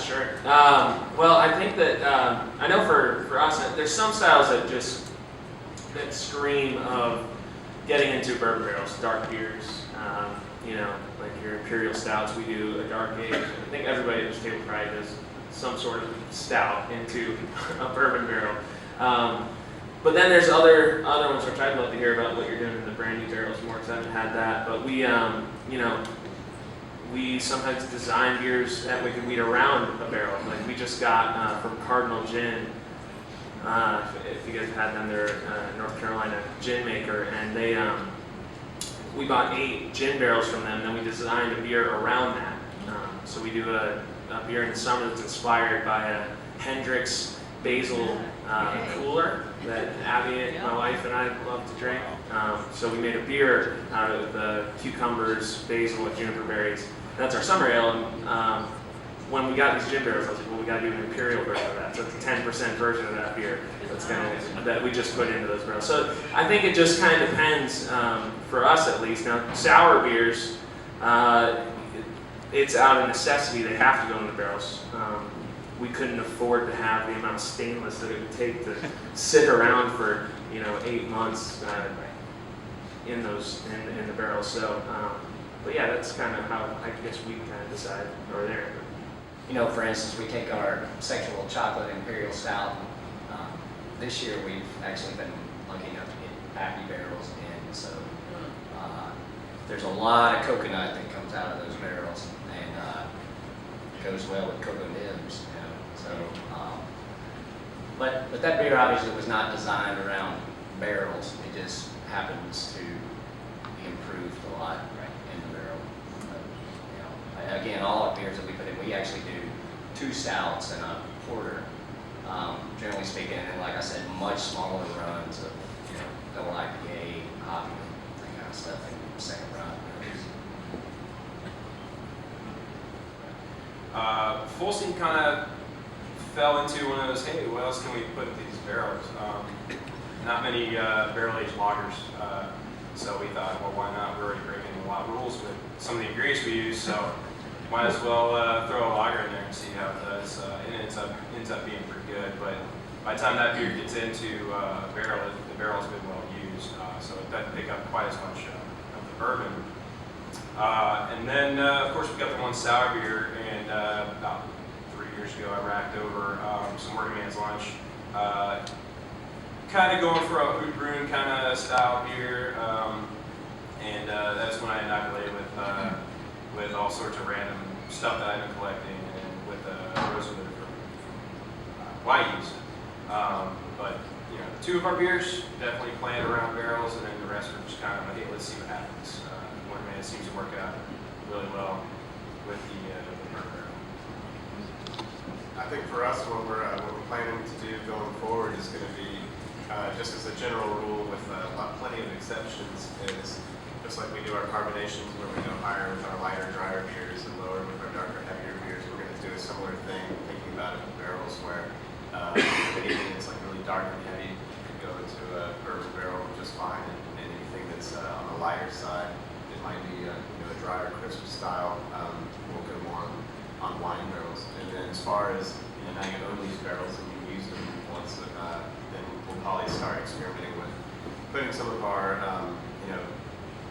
sure. Well, I think that, I know for us, there's some styles that scream of getting into bourbon barrels, dark beers, like your imperial stouts. We do a dark age. I think everybody at this table probably does some sort of stout into a bourbon barrel. But then there's other ones which I'd love to hear about what you're doing in the brandy barrels more, because I haven't had that. But we sometimes design beers that we can weed around a barrel. Like we just got from Cardinal Gin. If you guys have had them, they're a North Carolina gin maker, and we bought 8 gin barrels from them, and then we designed a beer around that. So we do a beer in the summer that's inspired by a Hendrick's basil cooler that Abby, my wife, and I love to drink. So we made a beer out of the cucumbers, basil, and juniper berries. That's our summer ale. And, when we got these gin barrels, I was like, well, we got to do an imperial version of that. So it's a 10% version of that beer that we just put into those barrels. So I think it just kind of depends, for us at least. Now, sour beers, it's out of necessity. They have to go in the barrels. We couldn't afford to have the amount of stainless that it would take to sit around for 8 months in the barrels. So, but yeah, that's kind of how I guess we kind of decide over there. For instance, we take our sexual chocolate imperial stout. This year we've actually been lucky enough to get Pappy barrels in, so there's a lot of coconut that comes out of those barrels, and goes well with cocoa nibs. But that beer obviously was not designed around barrels. It just happens to be improved a lot in the barrel. But, again, all our beers that we put in, we actually do 2 stouts and a porter, generally speaking, and like I said, much smaller runs of double IPA, hoppy, that kind of stuff in second run. Fullsteam kind of fell into one of those, hey, what else can we put in these barrels? Not many barrel-aged lagers, so we thought, well, why not? We're already breaking a lot of rules with some of the ingredients we use, so might as well throw a lager in there and see how it does. And it ends up being pretty good, but by the time that beer gets into a barrel, the barrel's been well used, so it doesn't pick up quite as much of the bourbon. And then, of course, we got the one sour beer, and about 3 years ago, I racked over some working man's lunch. Kind of going for a hoot brewing kind of style beer, and that's when I inoculated with all sorts of random stuff that I've been collecting, and with rosewood from Wyeast. But 2 of our beers definitely playing around barrels, and then the rest were just kind of, hey, let's see what happens. Working man seems to work out really well with the bourbon barrel. I think for us, what we're planning to do going forward is going to be, just as a general rule with plenty of exceptions, is just like we do our carbonations where we go higher with our lighter, drier beers and lower with our darker, heavier beers. We're going to do a similar thing, thinking about it with barrels where anything that's like really dark and heavy could go into a bourbon barrel just fine, and anything that's on the lighter side, it might be a drier, crisp style, will go more on wine barrels. And then as far as now you own these barrels and you use them once, then we'll probably start experimenting with putting some of our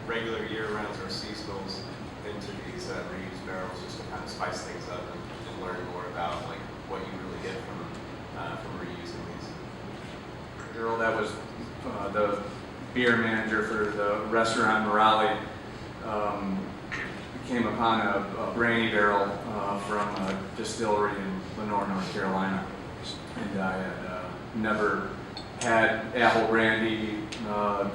regular year-rounds or seasonals into these reused barrels, just to kind of spice things up and learn more about like what you really get from reusing these. Girl that was the beer manager for the restaurant in Raleigh came upon a brandy barrel from a distillery in Lenore, North Carolina, and I had never had apple brandy.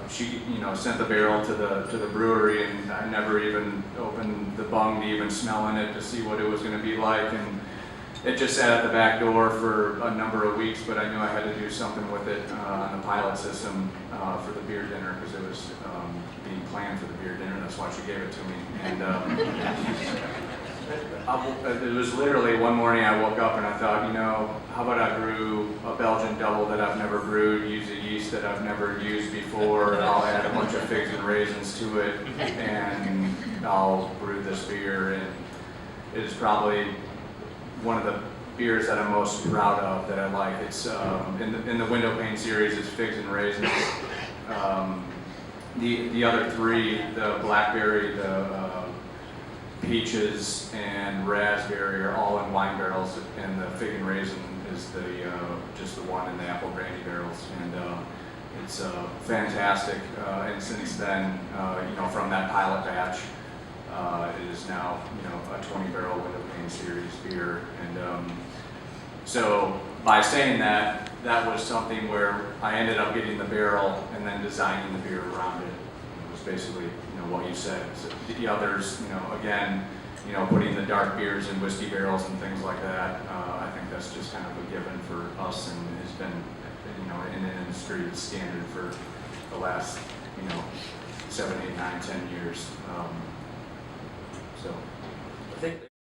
She, sent the barrel to the brewery, and I never even opened the bung to even smell in it to see what it was going to be like. And it just sat at the back door for a number of weeks, but I knew I had to do something with it on the pilot system for the beer dinner, because it was being planned for the beer dinner. That's why she gave it to me. And it was literally one morning I woke up and I thought, how about I brew a Belgian double that I've never brewed, use a yeast that I've never used before, and I'll add a bunch of figs and raisins to it, and I'll brew this beer. And it is probably one of the beers that I'm most proud of that I like. It's in the window pane series is figs and raisins. The other three, the blackberry, the peaches, and raspberry are all in wine barrels, and the fig and raisin is just the one in the apple brandy barrels, and it's fantastic. And since then, from that pilot batch, it is now a 20-barrel window pane series beer, and so by saying that, that was something where I ended up getting the barrel and then designing the beer around it. It was basically what you said. So the others, again, putting the dark beers in whiskey barrels and things like that. I think that's just kind of a given for us, and has been in the industry standard for the last 7, 8, 9, 10 years. So I think